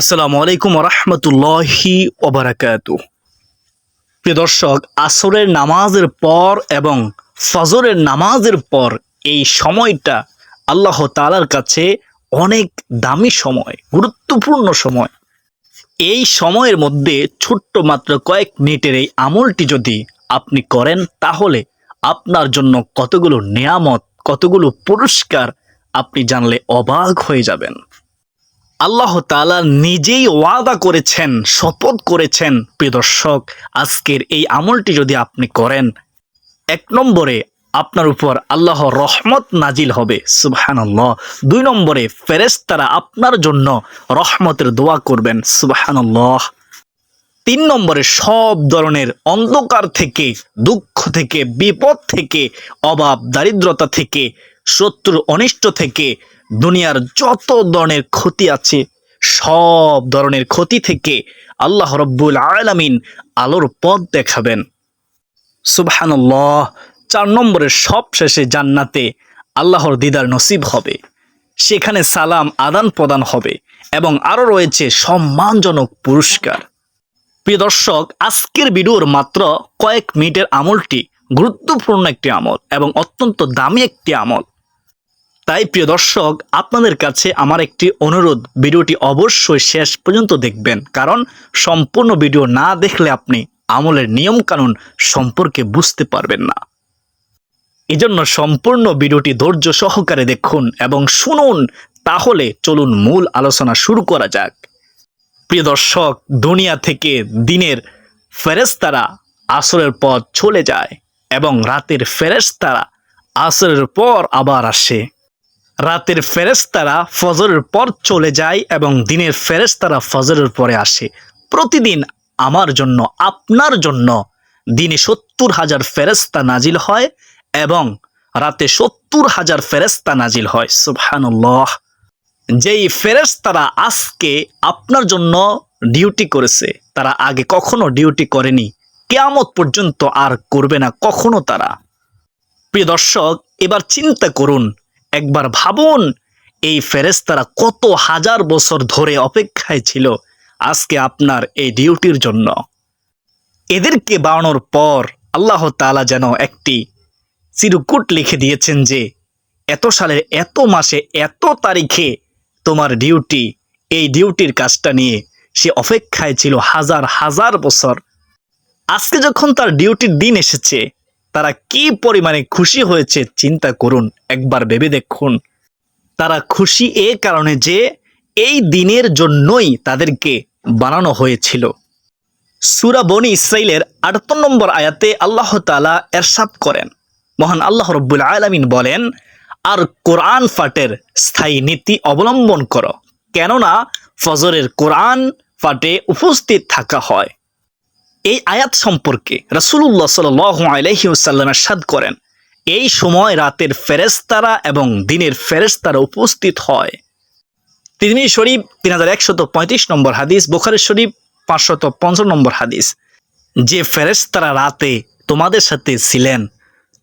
আসসালামু আলাইকুম রহমতুল্লাহি ওবারাকাতু। প্রিয় দর্শক, আসরের নামাজের পর এবং ফজরের নামাজের পর এই সময়টা আল্লাহ তাআলার কাছে অনেক দামি সময়, গুরুত্বপূর্ণ সময়। এই সময়ের মধ্যে ছোট্ট মাত্র কয়েক মিনিটের এই আমলটি যদি আপনি করেন, তাহলে আপনার জন্য কতগুলো নেয়ামত, কতগুলো পুরস্কার আপনি জানলে অবাক হয়ে যাবেন। আল্লাহ তাআলা নিজেই ওয়াদা করেছেন, শপথ করেছেন। প্রিয় দর্শক, আজকের এই আমলটি যদি আপনি করেন, এক নম্বরে আপনার উপর আল্লাহর রহমত নাজিল হবে, সুবহানাল্লাহ। দুই নম্বরে ফেরেশতারা আপনার জন্য রহমতের দোয়া করবেন, সুবহানাল্লাহ। তিন নম্বরে সব ধরনের অন্ধকার থেকে, দুঃখ থেকে, বিপদ থেকে, অভাব দারিদ্রতা থেকে, শত্রুর অনিষ্ট থেকে, দুনিয়ার যত ধরনের ক্ষতি আছে সব ধরনের ক্ষতি থেকে আল্লাহ রব্বুল আলামিন আলোর পথ দেখাবেন, সুবহানাল্লাহ। চার নম্বরে সব শেষে জান্নাতে আল্লাহর দিদার নসিব হবে, সেখানে সালাম আদান প্রদান হবে এবং আরও রয়েছে সম্মানজনক পুরস্কার। প্রিয় দর্শক, আজকের ভিডিওর মাত্র কয়েক মিনিটের আমলটি গুরুত্বপূর্ণ একটি আমল এবং অত্যন্ত দামি একটি আমল। তাই প্রিয় দর্শক, আপনাদের কাছে আমার একটি অনুরোধ, ভিডিওটি অবশ্যই শেষ পর্যন্ত দেখবেন, কারণ সম্পূর্ণ ভিডিও না দেখলে আপনি আমলের নিয়মকানুন সম্পর্কে বুঝতে পারবেন না। এজন্য সম্পূর্ণ ভিডিওটি ধৈর্য সহকারে দেখুন এবং শুনুন। তাহলে চলুন মূল আলোচনা শুরু করা যাক। প্রিয় দর্শক, দুনিয়া থেকে দিনের ফেরেশতারা আসরের পর চলে যায় এবং রাতের ফেরেশতারা আসরের পর আবার আসে। রাতের ফেরেশতারা ফজরের পর চলে যায় এবং দিনের ফেরেশতারা ফজরের পরে আসে। প্রতিদিন আমার জন্য, আপনার জন্য দিনে 70,000 ফেরেশতা নাজিল হয় এবং রাতে 70,000 ফেরেশতা নাজিল হয়, সুবহানাল্লাহ। যেই ফেরেশতারা আজকে আপনার জন্য ডিউটি করেছে, তারা আগে কখনো ডিউটি করেনি, কিয়ামত পর্যন্ত আর করবে না কখনো তারা। প্রিয় দর্শক, এবার চিন্তা করুন, একবার ভাবুন, এই ফেরেশতারা কত হাজার বছর ধরে অপেক্ষায় ছিল আজকে আপনার এই ডিউটির জন্য। এদেরকে বানানোর পর আল্লাহ তাআলা যেন একটি চিরকুট লিখে দিয়েছেন যে এত সালের এত মাসে এত তারিখে তোমার ডিউটি, এই ডিউটির কাজটা নিয়ে সে অপেক্ষায় ছিল হাজার হাজার বছর। আজকে যখন তার ডিউটির দিন এসেছে, তারা কি পরিমাণে খুশি হয়েছে চিন্তা করুন, একবার ভেবে দেখুন। তারা খুশি এ কারণে যে এই দিনের জন্যই তাদেরকে বানানো হয়েছিল। সূরা বনী ইসরাইলের ৭৮ নম্বর আয়াতে আল্লাহ তাআলা এরশাদ করেন, মহান আল্লাহ রব্বুল আলামিন বলেন, আর কোরআন পাঠের স্থায়ী নীতি অবলম্বন করো, কেননা ফজরের কোরআন পাঠে উপস্থিত থাকা হয়। এই আয়াত সম্পর্কে রাসূলুল্লাহ সাল্লাল্লাহু আলাইহি ওয়াসাল্লাম ইরশাদ করেন, এই সময় রাতের ফেরেশতারা এবং দিনের ফেরেশতারা উপস্থিত হয়। তিরমিজি শরীফ 3135 নম্বর হাদিস, বুখারী শরীফ 555 নম্বর হাদিস। যে ফেরেশতারা রাতে তোমাদের সাথে ছিলেন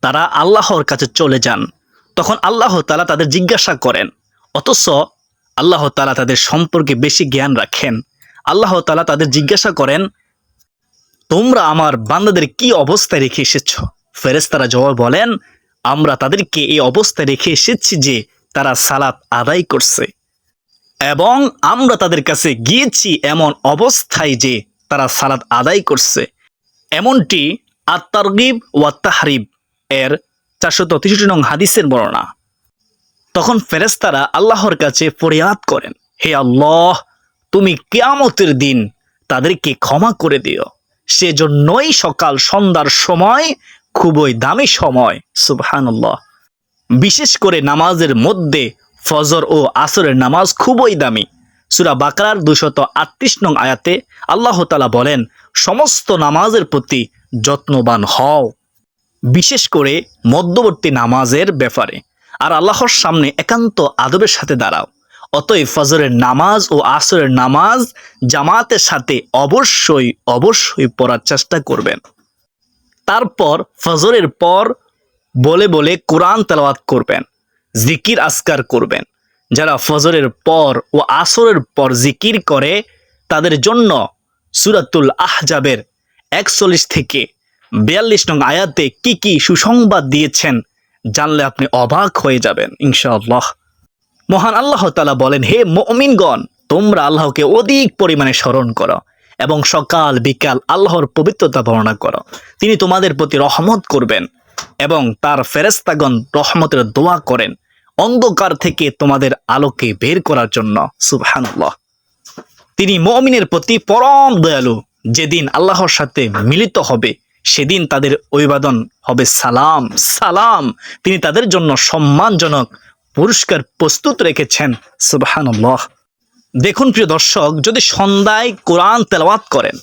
তারা আল্লাহর কাছে চলে যান, তখন আল্লাহ তাআলা তাদের জিজ্ঞাসা করেন, অথচ আল্লাহ তাআলা তাদের সম্পর্কে বেশি জ্ঞান রাখেন। আল্লাহ তাআলা তাদের জিজ্ঞাসা করেন, তোমরা আমার বান্দাদের কি অবস্থায় রেখে এসেছ? ফেরেশতারা জবাব বলেন, আমরা তাদেরকে এই অবস্থায় রেখে এসেছি যে তারা সালাত আদায় করছে, এবং আমরা তাদের কাছে গিয়েছি এমন অবস্থায় যে তারা সালাত আদায় করছে। এমনটি আত-তারগিব ওয়া তাহরিব এর 463 নং হাদিসের বর্ণনা। তখন ফেরেশতারা আল্লাহর কাছে ফরিয়াদ করেন, হে আল্লাহ, তুমি কিয়ামতের দিন তাদেরকে ক্ষমা করে দিও। সেজন্যই সকাল সন্ধ্যার সময় খুবই দামি সময়, সুবহানাল্লাহ। বিশেষ করে নামাজের মধ্যে ফজর ও আসরের নামাজ খুবই দামি। সূরা বাকারার 238 নং আয়াতে আল্লাহ তাআলা বলেন, সমস্ত নামাজের প্রতি যত্নবান হও, বিশেষ করে মধ্যবর্তী নামাজের ব্যাপারে, আর আল্লাহর সামনে একান্ত আদবের সাথে দাঁড়াও। অতএব ফজরের নামাজ ও আসরের নামাজ জামাতের সাথে অবশ্যই অবশ্যই পড়ার চেষ্টা করবেন। তারপর ফজরের পর বলে বলে কোরআন তেলাওয়াত করবেন, জিকির আজকার করবেন। যারা ফজরের পর ও আসরের পর জিকির করে তাদের জন্য সূরাতুল আহজাবের 41 থেকে 42 নং আয়াতে কি কি সুসংবাদ দিয়েছেন জানলে আপনি অবাক হয়ে যাবেন ইনশাআল্লাহ। মহান আল্লাহ তাআলা বলেন, হে মুমিনগণ, তোমরা আল্লাহকে অধিক পরিমাণে স্মরণ করো এবং সকাল বিকাল আল্লাহর পবিত্রতা বর্ণনা করো। তিনি তোমাদের প্রতি রহমত করবেন এবং তার ফেরেশতাগণ রহমতের দোয়া করেন অন্ধকার থেকে তোমাদের আলোকে বের করার জন্য। সুবহানাল্লাহ। তিনি মুমিনের প্রতি পরম দয়ালু। যেদিন আল্লাহর সাথে মিলিত হবে সেদিন তাদের অভিবাদন হবে সালাম সালাম। তিনি তাদের জন্য সম্মানজনক পুরস্কার প্রস্তুত রেখেছেন। সুবহানাল্লাহ। দেখুন প্রিয় দর্শক, যদি সন্ধ্যায় কোরআন তেলাওয়াত করেন,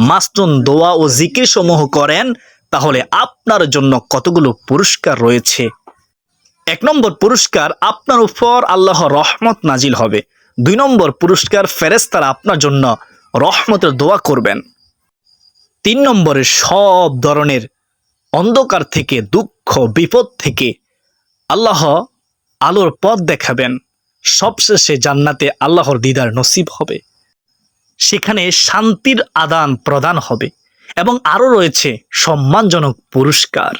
মাসনুন দোয়া ও জিকির সমূহ করেন, তাহলে আপনার জন্য কতগুলো পুরস্কার রয়েছে। 1 নম্বর পুরস্কার, আপনার উপর আল্লাহর রহমত নাজিল হবে। 2 নম্বর পুরস্কার, ফেরেশতারা আপনার জন্য রহমতের দোয়া করবেন। 3 নম্বরে সব ধরনের অন্ধকার থেকে, দুঃখ বিপদ থেকে আল্লাহ আলোর পথ দেখাবেন। সবশেষে জান্নাতে আল্লাহর দিদার নসিব হবে, সেখানে শান্তির আদান প্রদান হবে এবং আরও রয়েছে সম্মানজনক পুরস্কার।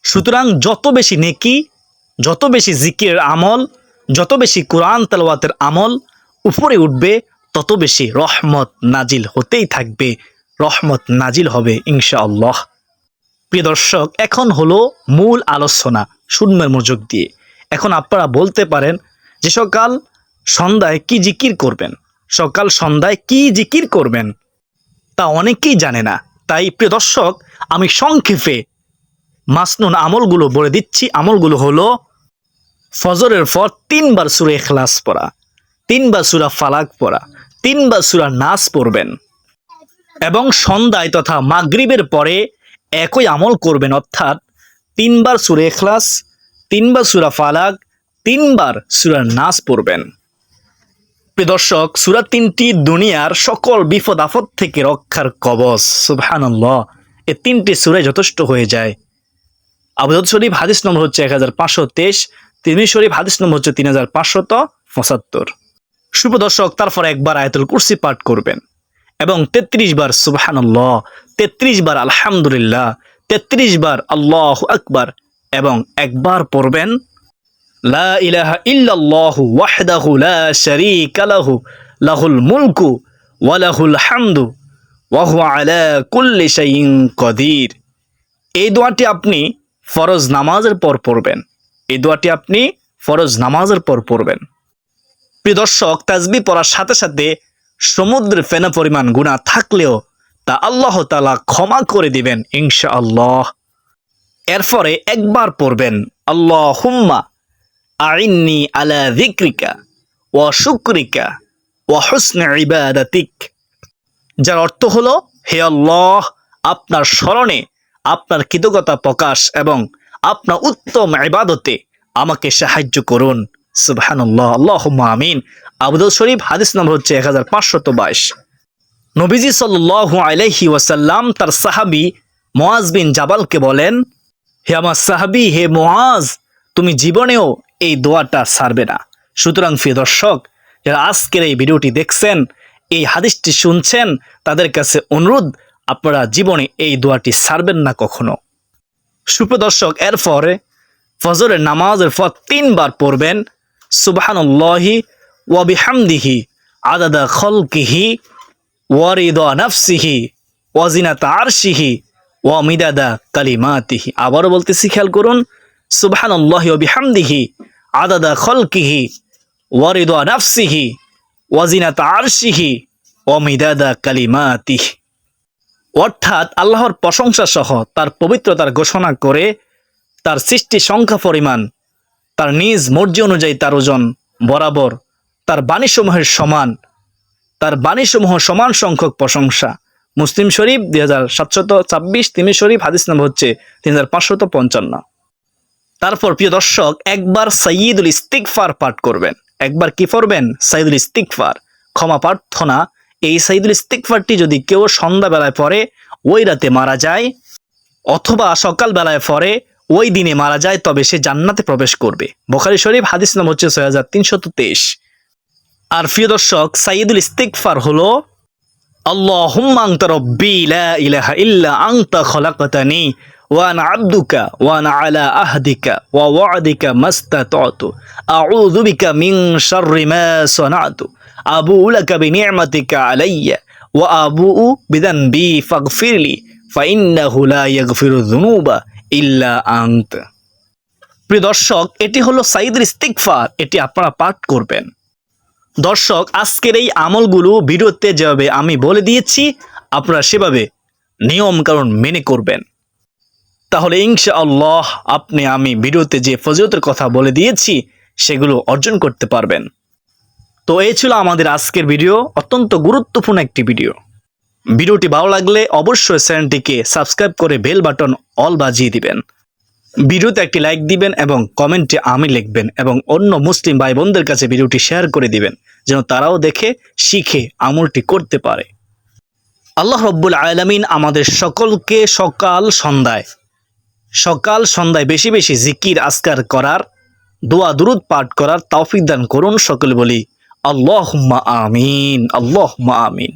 সুতরাং যত বেশি নেকি, যত বেশি জিকিরের আমল, যত বেশি কোরআন তেলাওয়াতের আমল উপরে উঠবে, তত বেশি রহমত নাজিল হতেই থাকবে, রহমত নাজিল হবে ইনশাআল্লাহ। প্রিয় দর্শক, এখন হলো মূল আলোচনা, শুনবেন মনোযোগ দিয়ে। এখন আপনারা বলতে পারেন যে সকাল সন্ধ্যায় কি জিকির করবেন, সকাল সন্ধ্যায় কি জিকির করবেন, তা অনেকেই জানে না। তাই প্রিয় দর্শক, আমি সংক্ষেপে মাসনুন আমলগুলো বলে দিচ্ছি। আমলগুলো হলো ফজরের পর 3 বার সূরা ইখলাস পড়া, 3 বার সূরা ফালাক পড়া, 3 বার সূরা নাস পড়বেন এবং সন্ধ্যায় তথা মাগরিবের পরে একই আমল করবেন, অর্থাৎ 3 বার সূরা ইখলাস, 3 বার সূরা ফালাক, 3 বার সূরা নাস পড়বেন। প্রিয় দর্শক, সূরা 3টি দুনিয়ার সকল বিপদ আপদ থেকে রক্ষার কবচ। সুবহানাল্লাহ। এই 3টি সূরা যথেষ্ট হয়ে যায়। আবু দাউদ শরীফ হাদিস নম্বর হচ্ছে 1523, তিরমিজি শরীফ হাদিস নম্বর হচ্ছে 3575। সুপ্রদর্শক, তারপর একবার আয়াতুল কুরসি পাঠ করবেন এবং 33 বার সুবহানাল্লাহ, 33 বার আলহামদুলিল্লাহ, 33 বার আল্লাহু আকবার এবং একবার পড়বেন লা ইলাহা ইল্লাল্লাহু ওয়াহদাহু লা শারীকা লাহু লাহুল মুলকু ওয়া লাহুল হামদু ওয়া হুয়া আলা কুল্লি শাইইন কাদির। এই দোয়াটি আপনি ফরজ নামাজের পর পড়বেন। এই দোয়াটি আপনি ফরজ নামাজের পর পড়বেন। প্রিয় দর্শক, তাসবিহ পড়ার সাথে সাথে সমুদ্রের ফেনা পরিমাণ গুনাহ থাকলেও তা আল্লাহ তাআলা ক্ষমা করে দিবেন ইনশাআল্লাহ। এরপরে একবার পড়বেন আল্লাহুম্মা আইন্নি আলা যিকরিকা ওয়া শুকরিকা ওয়া হুসনি ইবাদাতিক, যার অর্থ হলো, হে আল্লাহ, আপনার স্মরণে, আপনার কৃতজ্ঞতা প্রকাশ এবং আপনার উত্তম ইবাদতে আমাকে সাহায্য করুন। সুবহানাল্লাহ, আল্লাহুম্মা আমিন। আবু দাউদ শরীফ হাদিস নম্বর হচ্ছে 1522। নবীজি সাল্লাল্লাহু আলাইহি ওয়াসাল্লাম তার সাহাবী মুআজ বিন জাবালকে বলেন, হে আমার সাহাবী, হে মুআজ, তুমি জীবনেও এই দোয়াটা ছাড়বে না। সুতরাং প্রিয় দর্শক, যারা আজকের এই ভিডিওটি দেখছেন, এই হাদিসটি শুনছেন, তাদের কাছে অনুরোধ, আপনারা জীবনে এই দোয়াটি ছাড়বেন না কখনো। সুপ্রিয় দর্শক, এরপরে ফজরের নামাজের পর 3 বার পড়বেন সুবহানাল্লাহি ওয়া বিহামদিহি আদাদা খালকিহি ওয়া রিদা নাফসিহি ওয়া জিনাতা আরশিহি ওয়া মিদাদা কালিমাতিহি। আবারও বলতেছি, খেয়াল করুন, সুবহানাল্লাহি ওয়া বিহামদিহি আদাদা খালকিহি ওয়া রিদা নাফসিহি ওয়া জিনাতা আরশিহি ওয়া মিদাদা কালিমাতিহি। অর্থাৎ আল্লাহর প্রশংসা সহ তার পবিত্রতার ঘোষণা করে তার সৃষ্টি সংখ্যা পরিমাণ, তার নিজ মর্জি অনুযায়ী তার ওজন বরাবর, তার বাণীসমূহের সমান, তার বাণীসমূহ সমান সংখ্যক প্রশংসা। মুসলিম শরীফ 2726, তিরমিজি শরীফ হাদিস নম্বর হচ্ছে 3555। তারপর প্রিয় দর্শক, একবার সাইয়্যিদুল ইস্তিগফার পাঠ করবেন। একবার কি পড়বেন? সাইয়্যিদুল ইস্তিগফার, ক্ষমা প্রার্থনা। এই সাইয়্যিদুল ইস্তিগফারটি যদি কেউ সন্ধ্যাবেলায় পড়ে, ওই রাতে মারা যায়, অথবা সকালবেলায় পড়ে, ওই দিনে মারা যায় তবে সে জান্নাতে প্রবেশ করবে। বুখারী শরীফ হাদিস নাম হচ্ছে 6323। আর প্রিয় দর্শক, সাইয়্যিদুল ইস্তিগফার হলো আল্লাহুম্মা আনতা রাব্বি লা ইলাহা ইল্লা আনতা খলাকতানি ওয়া আনা আবদুকা ওয়া আনা আলা আহদিকা ওয়া ওয়া'দিকা মাস্তাতা'তু আউযু বিকা মিন শাররি মা সানা'তু আবুউ লাকা বিনি'মাতিকা আলাইয়া ওয়া আবুউ বিযানবি ফাগফিরলি ফাইন্নাহু লা ইয়াগফিরুয যুনুবা ইল্লা আনত। প্রিয় দর্শক, এটি হলো সাইয়্যিদুল ইস্তিগফার, এটি আপনারা পাঠ করবেন। দর্শক, আজকের এই আমলগুলো ভিডিওতে যেভাবে আমি বলে দিয়েছি আপনারা সেভাবে নিয়ম কানুন মেনে করবেন, তাহলে ইনশাআল্লাহ আমি ভিডিওতে যে ফজিলতের কথা বলে দিয়েছি সেগুলো অর্জন করতে পারবেন। তো এই ছিল আমাদের আজকের ভিডিও, অত্যন্ত গুরুত্বপূর্ণ একটি ভিডিও। ভিডিওটি ভালো লাগলে অবশ্যই চ্যানেলটিকে সাবস্ক্রাইব করে বেল বাটন অল বাজিয়ে দিবেন। ভিডিওতে একটি লাইক দিবেন এবং কমেন্টে আমি লিখবেন এবং অন্য মুসলিম ভাই বোনদের কাছে ভিডিওটি শেয়ার করে দিবেন যেন তারাও দেখে শিখে আমলটি করতে পারে। আল্লাহ রব্বুল আলামিন আমাদের সকলকে সকাল সন্ধ্যায় বেশি বেশি জিকির আজকার করার, দোয়া দুরুদ পাঠ করার তৌফিক দান করুন। সকলে বলি আল্লাহুম্মা আমিন, আল্লাহুম্মা আমিন।